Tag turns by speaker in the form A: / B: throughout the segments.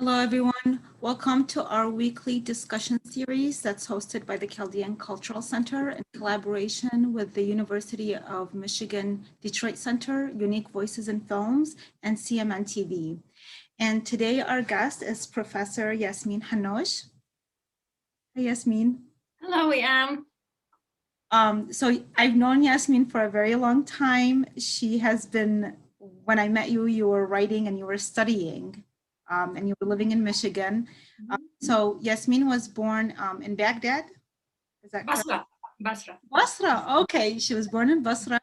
A: Hello, everyone. Welcome to our weekly discussion series that's hosted by the Chaldean Cultural Center in collaboration with the University of Michigan Detroit Center, Unique Voices in Films, and CMN TV. And today our guest is Professor Yasmeen Hanoosh. Hi, Yasmeen.
B: Hello, Yam.
A: So I've known Yasmeen for a very long time. She has been, when I met you, you were writing and you were studying. And you were living in Michigan. So Yasmeen was born in Baghdad. Is that correct? Basra. Okay, she was born in Basra,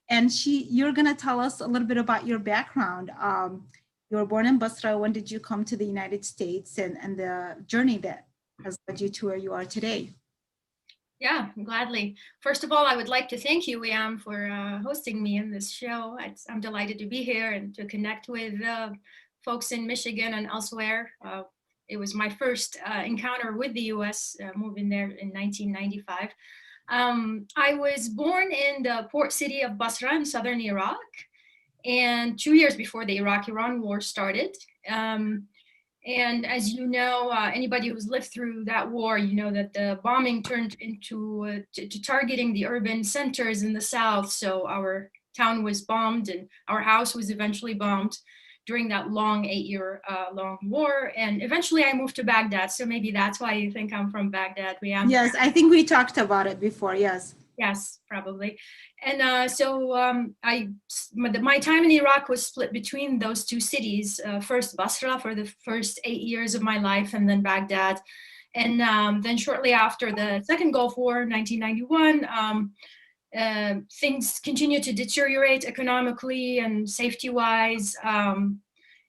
A: and you're gonna tell us a little bit about your background. You were born in Basra. When did you come to the United States, and the journey that has led you to where you are today?
B: Yeah, gladly. First of all, I would like to thank you, Yam, for hosting me in this show. I'm delighted to be here and to connect with folks in Michigan and elsewhere. It was my first encounter with the US, moving there in 1995. I was born in the port city of Basra in southern Iraq, and 2 years before the Iraq-Iran war started. And as you know, anybody who's lived through that war, you know that the bombing turned into to targeting the urban centers in the south. So our town was bombed and our house was eventually bombed during that long 8-year long war. And eventually I moved to Baghdad. So maybe that's why you think I'm from Baghdad.
A: Yes, I think we talked about it before, yes.
B: Yes, probably. And my time in Iraq was split between those two cities, first Basra for the first 8 years of my life, and then Baghdad. And then shortly after the second Gulf War, 1991, things continued to deteriorate economically and safety-wise,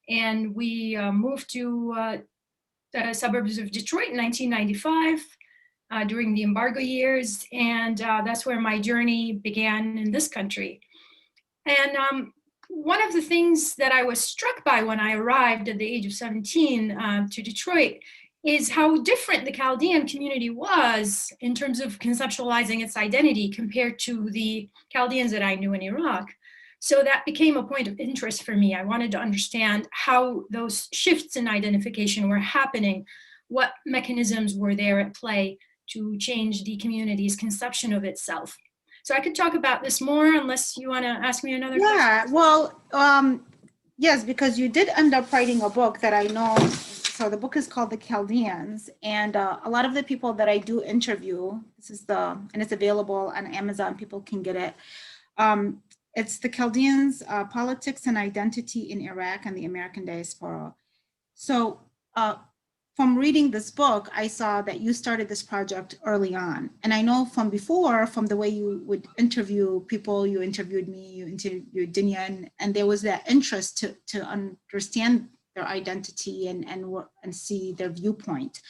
B: and we moved to the suburbs of Detroit in 1995 during the embargo years, and that's where my journey began in this country. And one of the things that I was struck by when I arrived at the age of 17 to Detroit is how different the Chaldean community was in terms of conceptualizing its identity compared to the Chaldeans that I knew in Iraq. So that became a point of interest for me. I wanted to understand how those shifts in identification were happening, what mechanisms were there at play to change the community's conception of itself. So I could talk about this more unless you want to ask me another question.
A: Yeah, well, yes, because you did end up writing a book that I know. So the book is called The Chaldeans, and a lot of the people that I do interview, and it's available on Amazon, people can get it. It's The Chaldeans, Politics and Identity in Iraq and the American Diaspora. So from reading this book, I saw that you started this project early on. And I know from before, from the way you would interview people, you interviewed me, you interviewed Dinya, and there was that interest to understand their identity and see their viewpoint.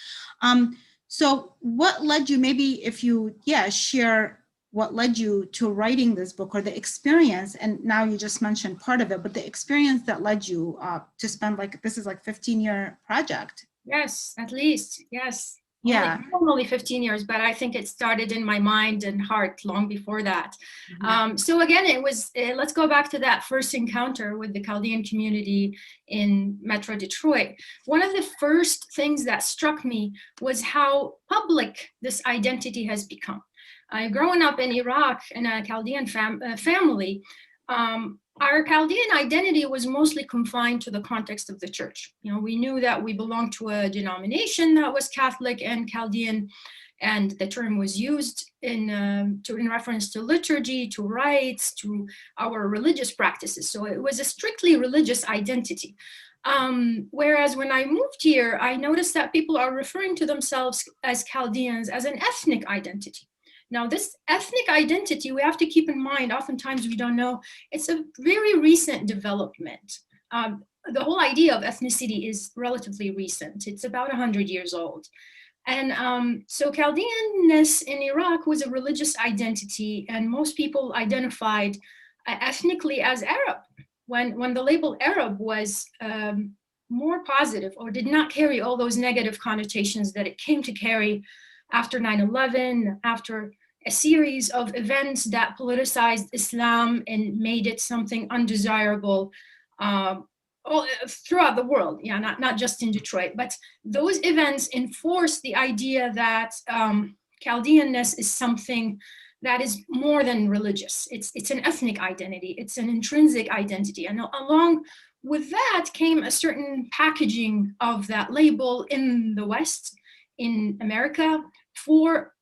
A: So what led you, maybe if you, share what led you to writing this book, or the experience, and now you just mentioned part of it, but the experience that led you to spend this is like 15-year project.
B: Yes, at least, yes.
A: Yeah.
B: Only 15 years, but I think it started in my mind and heart long before that. Mm-hmm. So again, it was, let's go back to that first encounter with the Chaldean community in Metro Detroit. One of the first things that struck me was how public this identity has become. Growing up in Iraq in a Chaldean family, our Chaldean identity was mostly confined to the context of the church. You know, we knew that we belonged to a denomination that was Catholic and Chaldean, and the term was used in reference to liturgy, to rites, to our religious practices. So it was a strictly religious identity. Whereas when I moved here, I noticed that people are referring to themselves as Chaldeans as an ethnic identity. Now, this ethnic identity, we have to keep in mind, oftentimes we don't know, it's a very recent development. The whole idea of ethnicity is relatively recent. It's about 100 years old. And so Chaldeanness in Iraq was a religious identity, and most people identified ethnically as Arab, when the label Arab was more positive or did not carry all those negative connotations that it came to carry after 9/11, after a series of events that politicized Islam and made it something undesirable throughout the world, yeah, not just in Detroit, but those events enforce the idea that Chaldeanness is something that is more than religious. It's an ethnic identity, it's an intrinsic identity, and along with that came a certain packaging of that label in the West, in America, for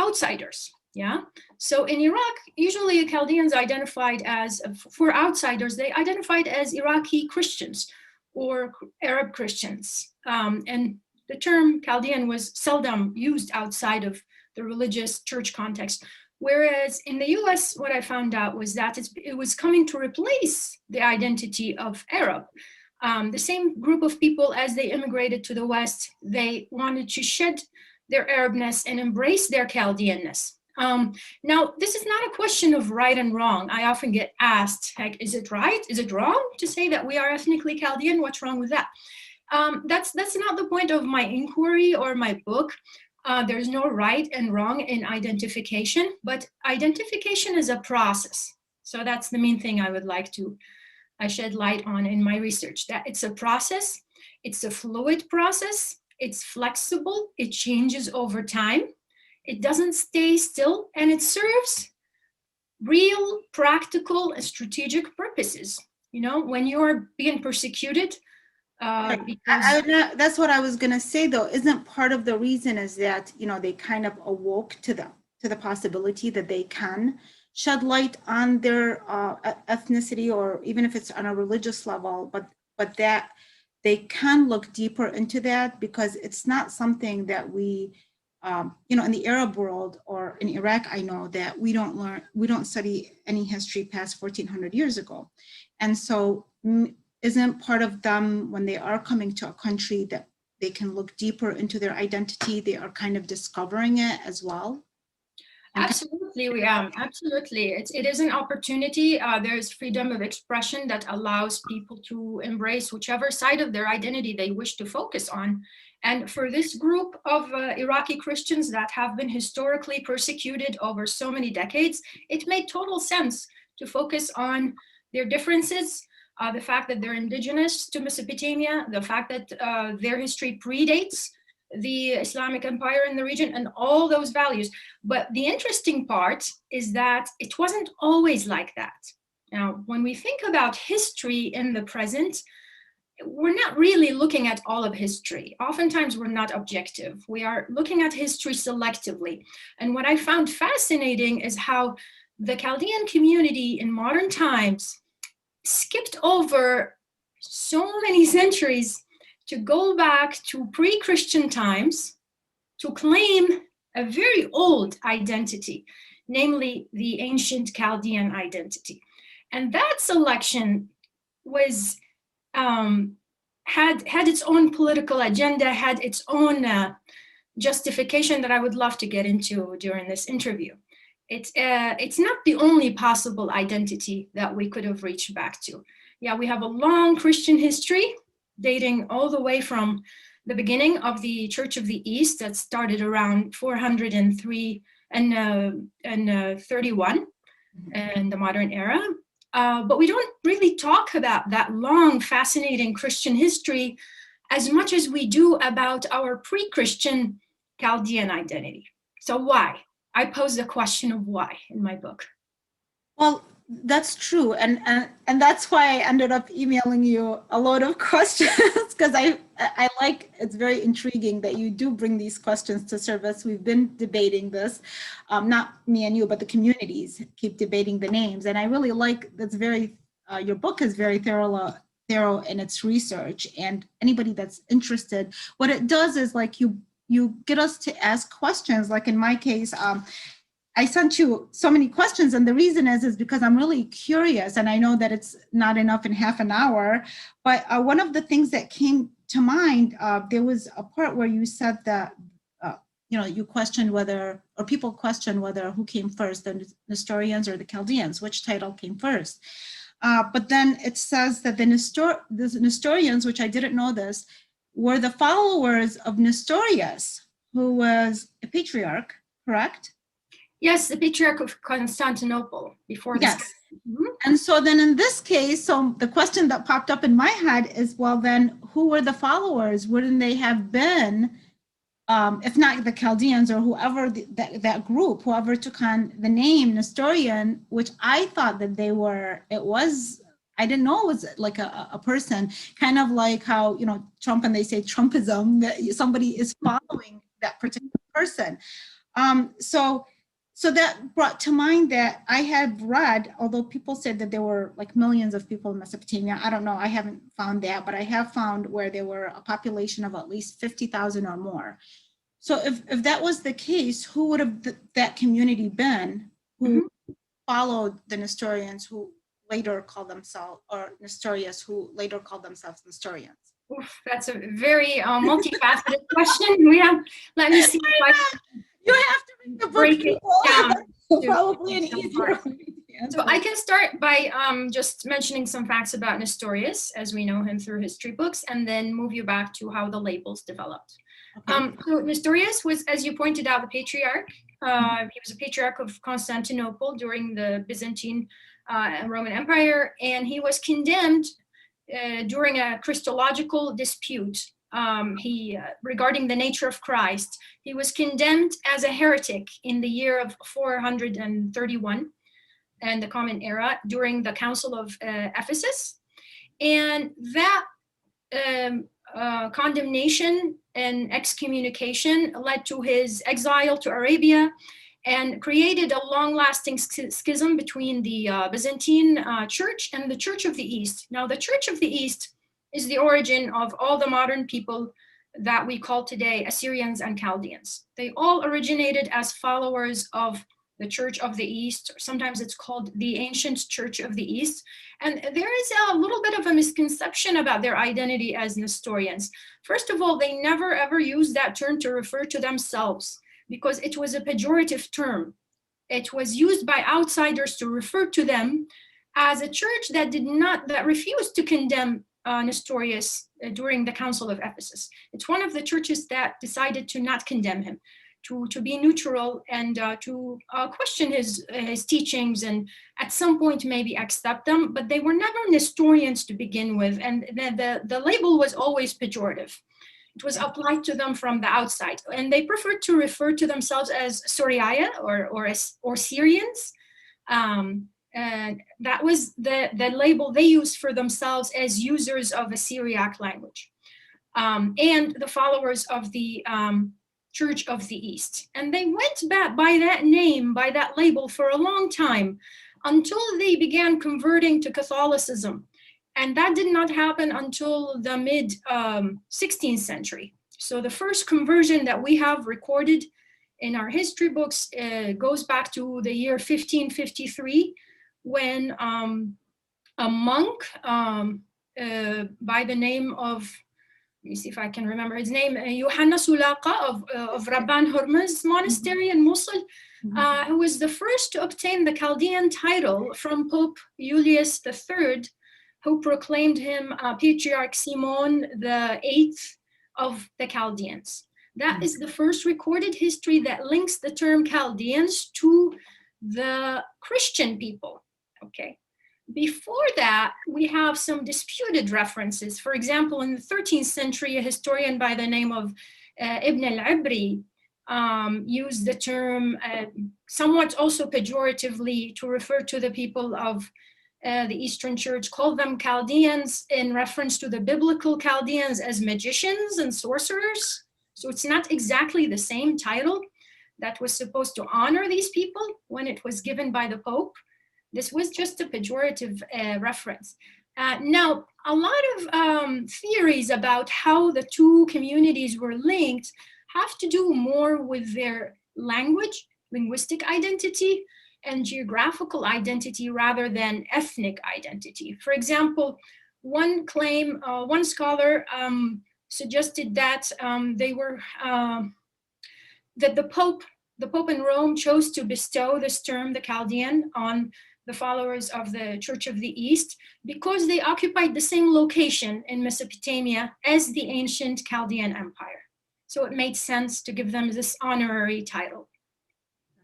B: outsiders. Yeah. So in Iraq, usually Chaldeans identified as, for outsiders, they identified as Iraqi Christians or Arab Christians. And the term Chaldean was seldom used outside of the religious church context. Whereas in the US, what I found out was that it was coming to replace the identity of Arab. The same group of people, as they immigrated to the West, they wanted to shed their Arabness and embrace their Chaldeanness. Now, this is not a question of right and wrong. I often get asked, like, is it right? Is it wrong to say that we are ethnically Chaldean? What's wrong with that? That's not the point of my inquiry or my book. There's no right and wrong in identification, but identification is a process. So that's the main thing I would like to shed light on in my research, that it's a process, it's a fluid process, it's flexible, it changes over time. It doesn't stay still, and it serves real, practical, and strategic purposes. You know, when you're being persecuted,
A: that's what I was going to say, though. Isn't part of the reason is that, you know, they kind of awoke to the possibility that they can shed light on their ethnicity, or even if it's on a religious level, but that they can look deeper into that, because it's not something that we, you know, in the Arab world or in Iraq, I know that we don't study any history past 1400 years ago. And so isn't part of them, when they are coming to a country, that they can look deeper into their identity, they are kind of discovering it as well?
B: Absolutely, absolutely. It is an opportunity. There's freedom of expression that allows people to embrace whichever side of their identity they wish to focus on. And for this group of Iraqi Christians that have been historically persecuted over so many decades, it made total sense to focus on their differences, the fact that they're indigenous to Mesopotamia, the fact that their history predates the Islamic Empire in the region, and all those values. But the interesting part is that it wasn't always like that. Now, when we think about history in the present, we're not really looking at all of history. Oftentimes we're not objective. We are looking at history selectively. And what I found fascinating is how the Chaldean community in modern times skipped over so many centuries to go back to pre-Christian times to claim a very old identity, namely the ancient Chaldean identity. And that selection was had its own political agenda, had its own justification that I would love to get into during this interview. It's not the only possible identity that we could have reached back to. Yeah, we have a long Christian history dating all the way from the beginning of the Church of the East that started around 403 and 31 in the modern era. But we don't really talk about that long, fascinating Christian history as much as we do about our pre-Christian Chaldean identity. So why? I pose the question of why in my book.
A: Well, that's true, and that's why I ended up emailing you a lot of questions, because I like, it's very intriguing that you do bring these questions to service. We've been debating this, not me and you, but the communities keep debating the names, and I really like that's very your book is very thorough in its research, and anybody that's interested, what it does is like you get us to ask questions. Like in my case, I sent you so many questions, and the reason is because I'm really curious, and I know that it's not enough in half an hour, but one of the things that came to mind, there was a part where you said that, you know, you questioned whether, or people questioned whether who came first, the Nestorians or the Chaldeans, which title came first. But then it says that the Nestorians, which I didn't know this, were the followers of Nestorius, who was a patriarch, correct?
B: Yes, the Patriarch of Constantinople before this.
A: And so then in this case, so the question that popped up in my head is, well, then who were the followers? Wouldn't they have been, if not the Chaldeans or whoever that group, whoever took on the name Nestorian, which I thought that they were, I didn't know it was like a person, kind of like how, Trump, and they say Trumpism, that somebody is following that particular person. So that brought to mind that I had read, although people said that there were like millions of people in Mesopotamia, I don't know, I haven't found that, but I have found where there were a population of at least 50,000 or more. So if that was the case, who would have that community been who followed the Nestorians, who later called themselves, or Nestorius, who later called themselves Nestorians?
B: Oof, that's a very multifaceted question. Let me see if I can.
A: You have to read the book.
B: Break it down.
A: Probably an easier way.
B: So I can start by just mentioning some facts about Nestorius, as we know him through history books, and then move you back to how the labels developed. Okay. So Nestorius was, as you pointed out, the patriarch. He was a patriarch of Constantinople during the Byzantine and Roman Empire, and he was condemned during a Christological dispute regarding the nature of Christ. He was condemned as a heretic in the year of 431 and the Common Era during the Council of Ephesus. And that condemnation and excommunication led to his exile to Arabia and created a long-lasting schism between the Byzantine Church and the Church of the East. Now, the Church of the East is the origin of all the modern people that we call today Assyrians and Chaldeans. They all originated as followers of the Church of the East, or sometimes it's called the Ancient Church of the East. And there is a little bit of a misconception about their identity as Nestorians. First of all, they never ever used that term to refer to themselves because it was a pejorative term. It was used by outsiders to refer to them as a church that refused to condemn Nestorius during the Council of Ephesus. It's one of the churches that decided to not condemn him, to be neutral and to question his teachings and at some point maybe accept them, but they were never Nestorians to begin with, and the label was always pejorative. It was applied to them from the outside, and they preferred to refer to themselves as Soriaya or Syrians. And that was the label they used for themselves as users of a Syriac language and the followers of the Church of the East. And they went back by that name, by that label for a long time until they began converting to Catholicism. And that did not happen until the mid 16th century. So the first conversion that we have recorded in our history books goes back to the year 1553, when a monk by the name of, let me see if I can remember his name, Yohanna Sulaqa of Rabban Hormuz Monastery in Mosul, who was the first to obtain the Chaldean title from Pope Julius III, who proclaimed him Patriarch Simon VIII of the Chaldeans. That is the first recorded history that links the term Chaldeans to the Christian people. Okay. Before that, we have some disputed references. For example, in the 13th century, a historian by the name of Ibn al-Ibri used the term somewhat also pejoratively to refer to the people of the Eastern Church, called them Chaldeans in reference to the biblical Chaldeans as magicians and sorcerers. So it's not exactly the same title that was supposed to honor these people when it was given by the Pope. This was just a pejorative reference. Now, a lot of theories about how the two communities were linked have to do more with their language, linguistic identity, and geographical identity rather than ethnic identity. For example, one scholar suggested that that the Pope in Rome chose to bestow this term, the Chaldean, on the followers of the Church of the East because they occupied the same location in Mesopotamia as the ancient Chaldean Empire. So it made sense to give them this honorary title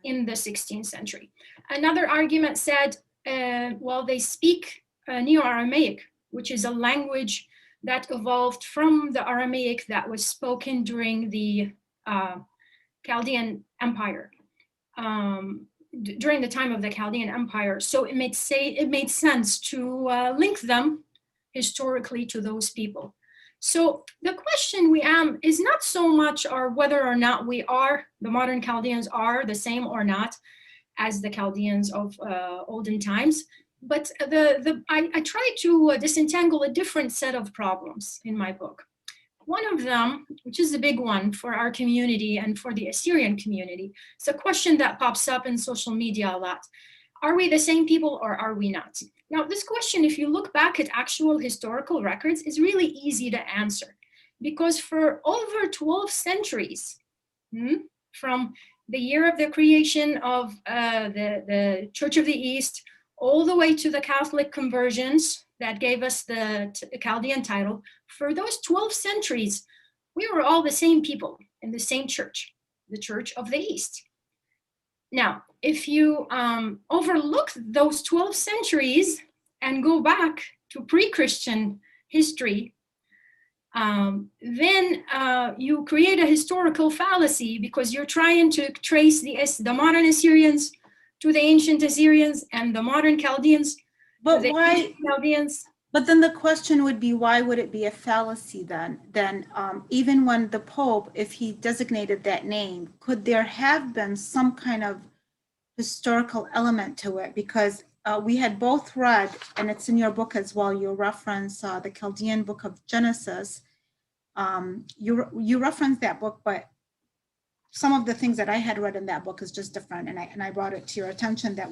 B: in the 16th century. Another argument said well, they speak Neo-Aramaic, which is a language that evolved from the Aramaic that was spoken during the Chaldean Empire, during the time of the Chaldean Empire. So it made sense to link them historically to those people. So the question we is not so much whether or not the modern Chaldeans are the same or not as the Chaldeans of olden times, but I try to disentangle a different set of problems in my book. One of them, which is a big one for our community and for the Assyrian community, it's a question that pops up in social media a lot. Are we the same people or are we not? Now, this question, if you look back at actual historical records, is really easy to answer, because for over 12 centuries, from the year of the creation of the Church of the East, all the way to the Catholic conversions that gave us the Chaldean title, for those 12 centuries, we were all the same people in the same church, the Church of the East. Now, if you overlook those 12 centuries and go back to pre-Christian history, then you create a historical fallacy, because you're trying to trace the modern Assyrians to the ancient Assyrians and the modern Chaldeans.
A: But why?
B: Chaldeans.
A: But then the question would be, why would it be a fallacy then? Then even when the Pope, if he designated that name, could there have been some kind of historical element to it? Because we had both read, and it's in your book as well, you reference the Chaldean book of Genesis. You reference that book, but some of the things that I had read in that book is just different. And I brought it to your attention that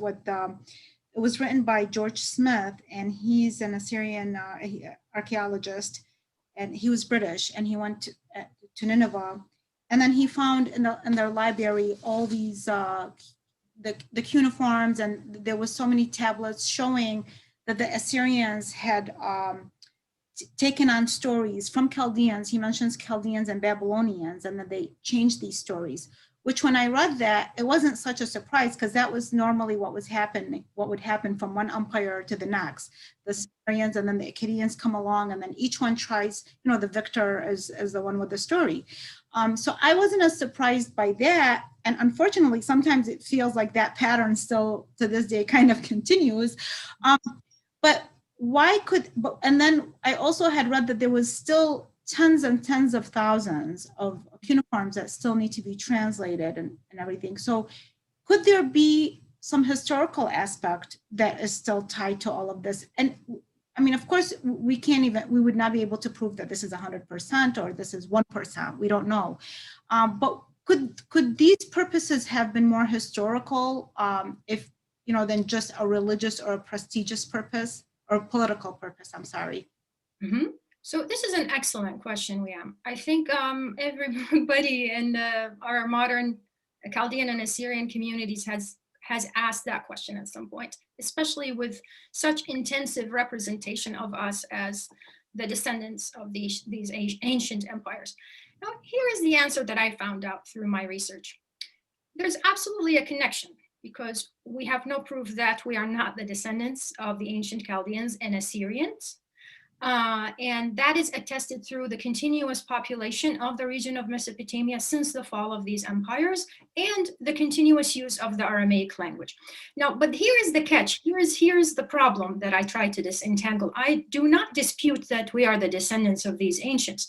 A: it was written by George Smith, and he's an Assyrian archaeologist, and he was British, and he went to Nineveh, and then he found in their library all these the cuneiforms, and there was so many tablets showing that the Assyrians had taken on stories from Chaldeans. He mentions Chaldeans and Babylonians, and then they changed these stories, which when I read that, it wasn't such a surprise, because that was normally what would happen from one empire to the next. The Assyrians and then the Akkadians come along, and then each one tries, the victor is the one with the story. So I wasn't as surprised by that. And unfortunately, sometimes it feels like that pattern still to this day kind of continues. But and then I also had read that there was still tens and tens of thousands of cuneiforms that still need to be translated and everything. So could there be some historical aspect that is still tied to all of this? And I mean, of course, we would not be able to prove that this is 100% or this is 1%. We don't know. But could these purposes have been more historical if, than just a religious or a prestigious purpose or political purpose? I'm sorry.
B: Mm-hmm. So this is an excellent question, Liam. I think everybody in our modern Chaldean and Assyrian communities has asked that question at some point, especially with such intensive representation of us as the descendants of these ancient empires. Now, here is the answer that I found out through my research. There's absolutely a connection, because we have no proof that we are not the descendants of the ancient Chaldeans and Assyrians. And that is attested through the continuous population of the region of Mesopotamia since the fall of these empires, and the continuous use of the Aramaic language. Now, but here is the catch. Here's the problem that I try to disentangle. I do not dispute that we are the descendants of these ancients,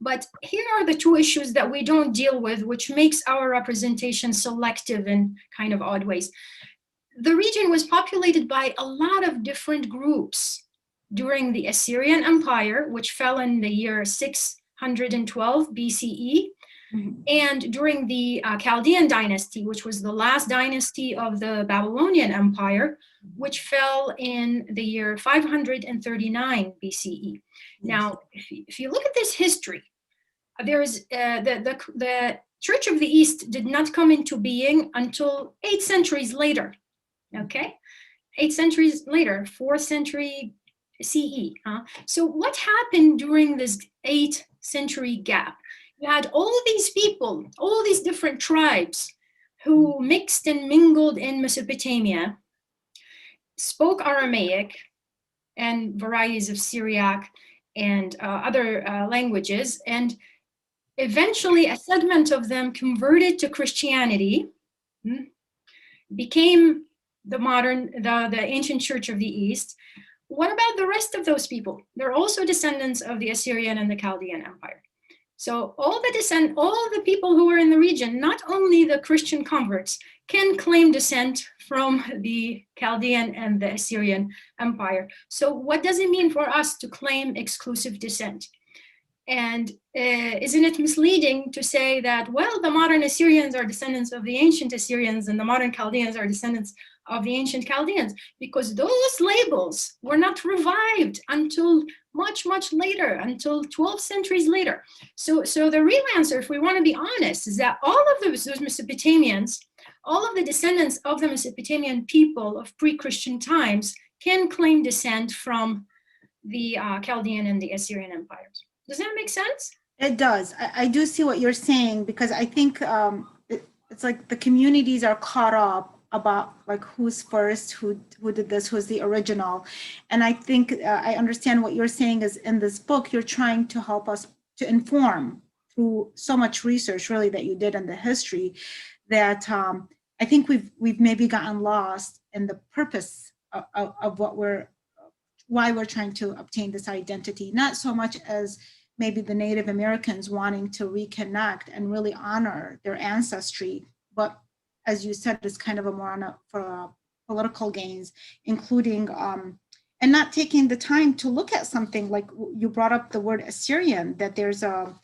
B: but here are the two issues that we don't deal with, which makes our representation selective in kind of odd ways. The region was populated by a lot of different groups during the Assyrian Empire, which fell in the year 612 BCE, and during the Chaldean dynasty, which was the last dynasty of the Babylonian Empire, which fell in the year 539 BCE. Now, if you look at this history, there's the Church of the East did not come into being until 8 centuries later, okay? 8 centuries later, 4th century CE. So what happened during this 8th century gap? You had all these people, all these different tribes who mixed and mingled in Mesopotamia, spoke Aramaic and varieties of Syriac and other languages, and eventually a segment of them converted to Christianity, became the ancient church of the East. What about the rest of those people? They're also descendants of the Assyrian and the Chaldean Empire. So all the people who were in the region, not only the Christian converts, can claim descent from the Chaldean and the Assyrian Empire. So what does it mean for us to claim exclusive descent? And isn't it misleading to say that, well, the modern Assyrians are descendants of the ancient Assyrians and the modern Chaldeans are descendants of the ancient Chaldeans? Because those labels were not revived until much, much later, until 12 centuries later. So the real answer, if we want to be honest, is that all of those Mesopotamians, all of the descendants of the Mesopotamian people of pre-Christian times can claim descent from the Chaldean and the Assyrian empires. Does that make sense?
A: It does. I do see what you're saying, because I think it's like the communities are caught up about like who's first, who did this, who's the original. And I think I understand what you're saying is in this book, you're trying to help us to inform through so much research really that you did in the history, that I think we've maybe gotten lost in the purpose of why we're trying to obtain this identity, not so much as maybe the Native Americans wanting to reconnect and really honor their ancestry, but as you said, it's kind of a more for political gains, including, and not taking the time to look at something like you brought up the word Assyrian, that there's a,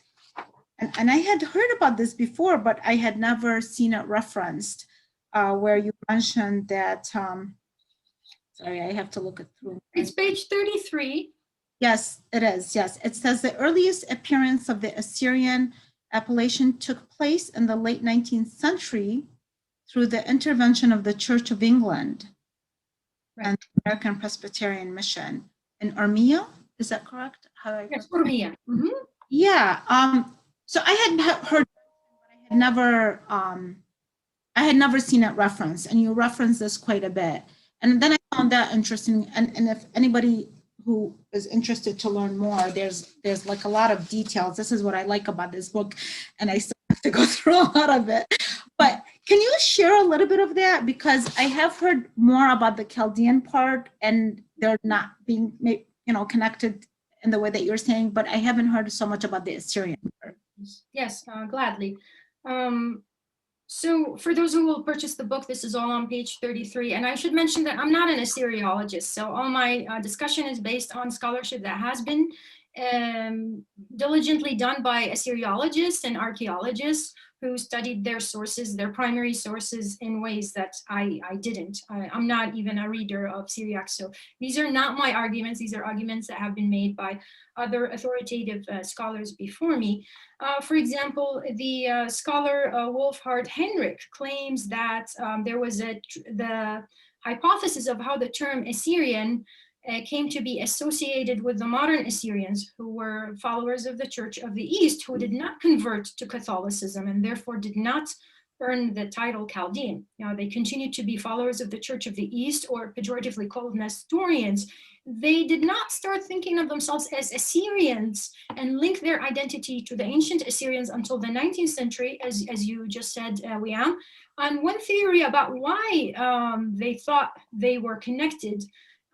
A: and I had heard about this before, but I had never seen it referenced, where you mentioned that, sorry, I have to look it through.
B: It's page 33.
A: Yes, it is. Yes, it says the earliest appearance of the Assyrian appellation took place in the late 19th century through the intervention of the Church of England and the American Presbyterian Mission in Urmia. Is that correct?
B: Yes, Urmia. Mm-hmm.
A: Yeah. So I had heard, but I had never seen it referenced, and you referenced this quite a bit. And then I found that interesting. And if anybody who is interested to learn more, there's like a lot of details. This is what I like about this book, and I still have to go through a lot of it. But can you share a little bit of that? Because I have heard more about the Chaldean part, and they're not being, connected in the way that you're saying, but I haven't heard so much about the Assyrian part.
B: Yes, gladly. So for those who will purchase the book, this is all on page 33. And I should mention that I'm not an Assyriologist. So all my discussion is based on scholarship that has been diligently done by Assyriologists and archaeologists who studied their sources, their primary sources, in ways that I didn't. I'm not even a reader of Syriac. So these are not my arguments. These are arguments that have been made by other authoritative scholars before me. For example, the scholar Wolfhard Henrich claims that there was the hypothesis of how the term Assyrian came to be associated with the modern Assyrians, who were followers of the Church of the East, who did not convert to Catholicism and therefore did not earn the title Chaldean. They continued to be followers of the Church of the East, or pejoratively called Nestorians. They did not start thinking of themselves as Assyrians and link their identity to the ancient Assyrians until the 19th century, as you just said, Wiam. And one theory about why they thought they were connected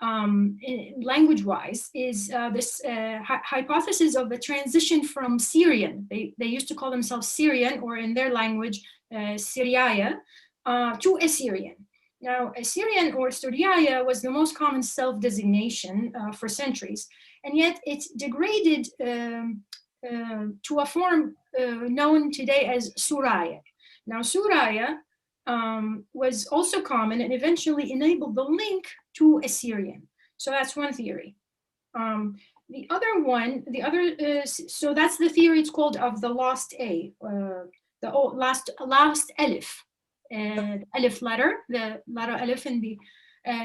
B: language-wise is this hypothesis of the transition from Syrian. They used to call themselves Syrian, or in their language, Syriaya, to Assyrian. Now, Assyrian or Syriaya was the most common self-designation for centuries, and yet it's degraded to a form known today as Suraya. Now, Suraya was also common and eventually enabled the link to Assyrian. So that's one theory. The other one, so that's the theory, it's called of the lost A, the last Alif, Alif letter, the letter Alif in the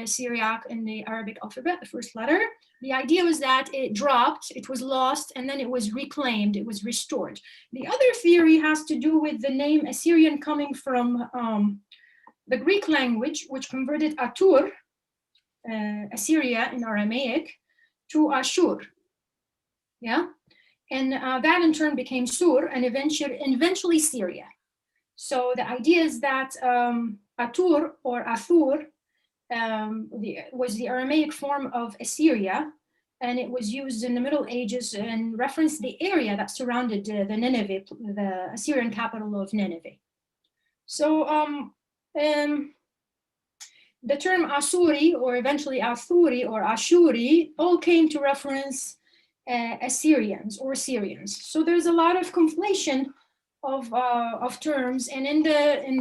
B: Syriac and the Arabic alphabet, the first letter. The idea was that it dropped, it was lost, and then it was reclaimed, it was restored. The other theory has to do with the name Assyrian coming from the Greek language, which converted Atur Assyria in Aramaic to Ashur. Yeah, and that in turn became Sur and eventually Syria. So the idea is that Atur or Athur was the Aramaic form of Assyria, and it was used in the Middle Ages and referenced the area that surrounded the Nineveh, the Assyrian capital of Nineveh. So the term Asuri, or eventually Athuri or Ashuri, all came to reference Assyrians or Syrians. So there's a lot of conflation of terms, and in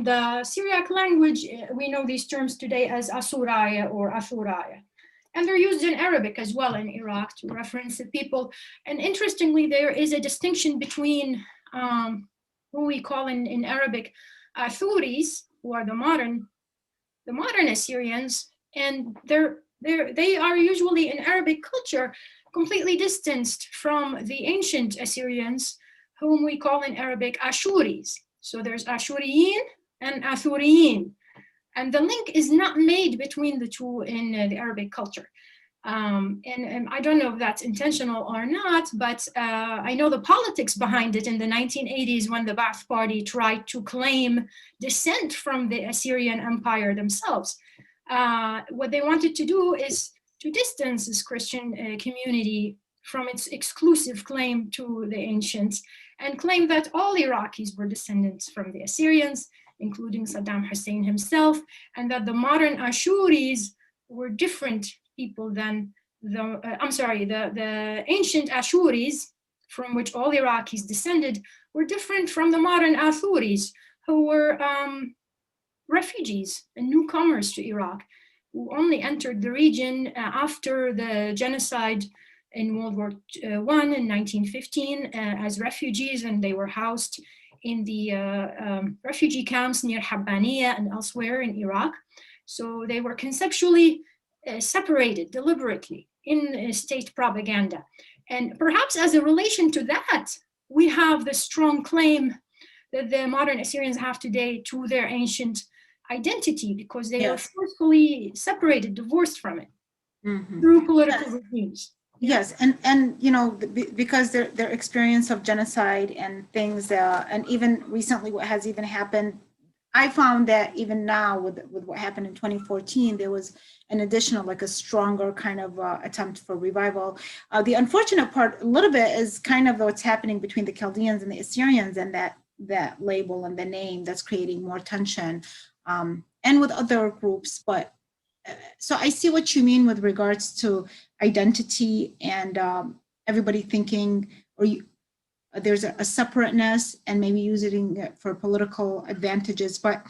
B: the Syriac language, we know these terms today as Asuraya or Athuraya. And they're used in Arabic as well in Iraq to reference the people. And interestingly, there is a distinction between who we call in Arabic Athuris, who are the modern Assyrians, and they are usually in Arabic culture completely distanced from the ancient Assyrians, whom we call in Arabic Ashuris. So there's Ashuriyin and Athuriyin. And the link is not made between the two in the Arabic culture. And I don't know if that's intentional or not, but I know the politics behind it in the 1980s when the Ba'ath Party tried to claim descent from the Assyrian Empire themselves. What they wanted to do is to distance this Christian community from its exclusive claim to the ancients and claim that all Iraqis were descendants from the Assyrians, including Saddam Hussein himself, and that the modern Ashuris were different people than the ancient Ashuris, from which all Iraqis descended, were different from the modern Athuris, who were refugees and newcomers to Iraq, who only entered the region after the genocide in World War I in 1915 as refugees, and they were housed in the refugee camps near Habbaniya and elsewhere in Iraq. So they were conceptually separated deliberately in state propaganda. And perhaps as a relation to that, we have the strong claim that the modern Assyrians have today to their ancient identity, because they are forcefully separated, divorced from it through political regimes.
A: Yes, and you know, because their experience of genocide and things, and even recently what has even happened, I found that even now with what happened in 2014, there was an additional, like a stronger kind of attempt for revival. The unfortunate part a little bit is kind of what's happening between the Chaldeans and the Assyrians, and that label and the name that's creating more tension, and with other groups. But so I see what you mean with regards to identity and everybody thinking, or there's a separateness and maybe using it for political advantages. But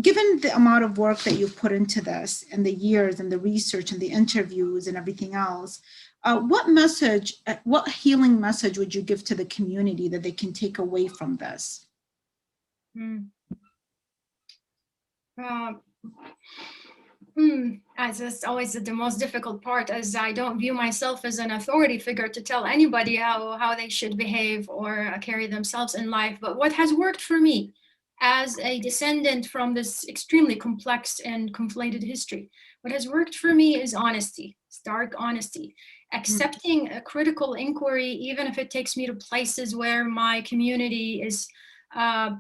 A: given the amount of work that you've put into this and the years and the research and the interviews and everything else, what message, what healing message would you give to the community that they can take away from this? As is always the most difficult part, as I don't view myself as an authority figure to tell anybody how they should behave or carry themselves in life. But what has worked for me as a descendant from this extremely complex and conflated history, what has worked for me is honesty, stark honesty, accepting a critical inquiry, even if it takes me to places where my community is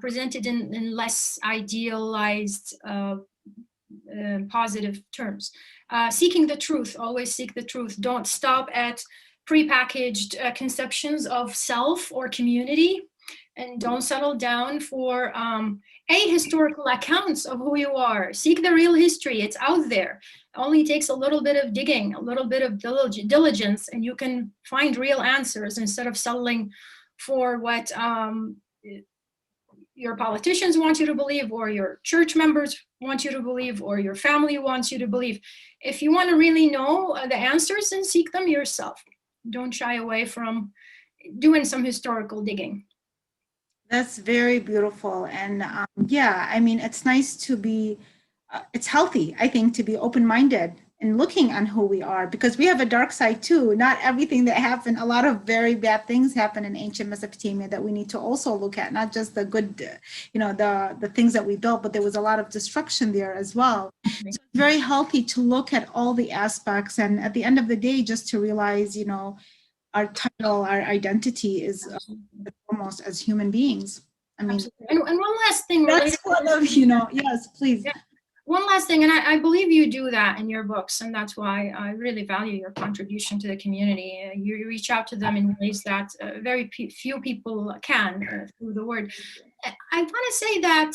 A: presented in less idealized positive terms. Seeking the truth, always seek the truth. Don't stop at prepackaged conceptions of self or community, and don't settle down for ahistorical accounts of who you are. Seek the real history, it's out there. It only takes a little bit of digging, a little bit of diligence, and you can find real answers instead of settling for what your politicians want you to believe, or your church members want you to believe, or your family wants you to believe. If you want to really know the answers, then seek them yourself. Don't shy away from doing some historical digging. That's very beautiful. And yeah, I mean, it's nice to be, it's healthy, I think, to be open-minded in looking on who we are, because we have a dark side too. Not everything that happened, a lot of very bad things happen in ancient Mesopotamia that we need to also look at, not just the good, the things that we built, but there was a lot of destruction there as well. So it's very healthy to look at all the aspects, and at the end of the day, just to realize, our title, our identity is almost as human beings. I mean,
B: and one last thing.
A: That's one of, yes, please.
B: Yeah. One last thing, and I believe you do that in your books, and that's why I really value your contribution to the community. You reach out to them in ways that very few people can through the word. I want to say that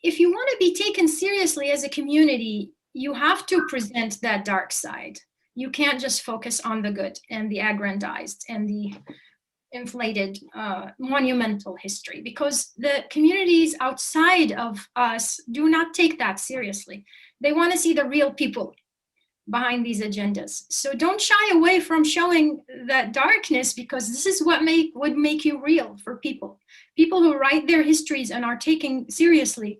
B: if you want to be taken seriously as a community, you have to present that dark side. You can't just focus on the good and the aggrandized and the inflated monumental history, because the communities outside of us do not take that seriously. They want to see the real people behind these agendas. So don't shy away from showing that darkness, because this is what would make you real for people. People who write their histories and are taken seriously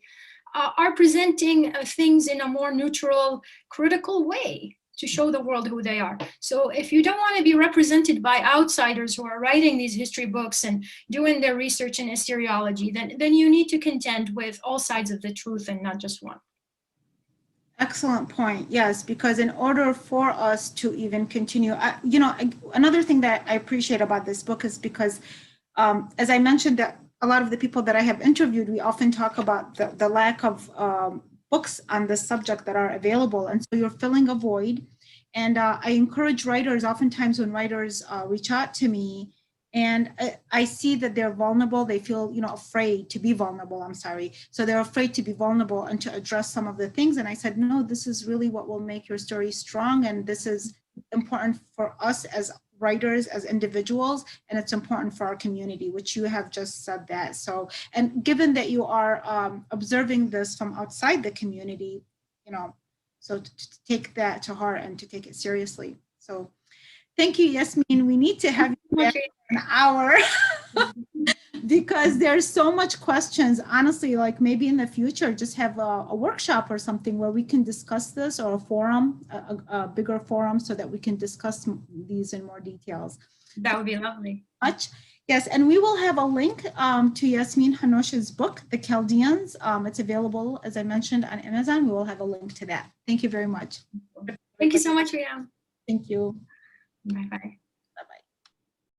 B: are presenting things in a more neutral, critical way to show the world who they are. So if you don't want to be represented by outsiders who are writing these history books and doing their research in Assyriology, then you need to contend with all sides of the truth and not just one.
A: Excellent point. Yes, because in order for us to even continue, another thing that I appreciate about this book is because, as I mentioned, that a lot of the people that I have interviewed, we often talk about the lack of books on this subject that are available. And so you're filling a void. And I encourage writers, oftentimes when writers reach out to me, and I see that they're vulnerable, they feel, afraid to be vulnerable, So they're afraid to be vulnerable and to address some of the things. And I said, no, this is really what will make your story strong. And this is important for us as writers, as individuals, and it's important for our community, which you have just said that. So, and given that you are observing this from outside the community, so to take that to heart and to take it seriously. So thank you, Yasmeen. We need to have you back in an hour because there's so much questions. Honestly, like maybe in the future, just have a workshop or something where we can discuss this, or a forum, a bigger forum, so that we can discuss these in more details.
B: That would be lovely.
A: Yes, and we will have a link to Yasmeen Hanoosh's book, The Chaldeans. It's available, as I mentioned, on Amazon. We will have a link to that. Thank you very much.
B: Thank you so much, Riyam.
A: Thank you.
B: Bye-bye.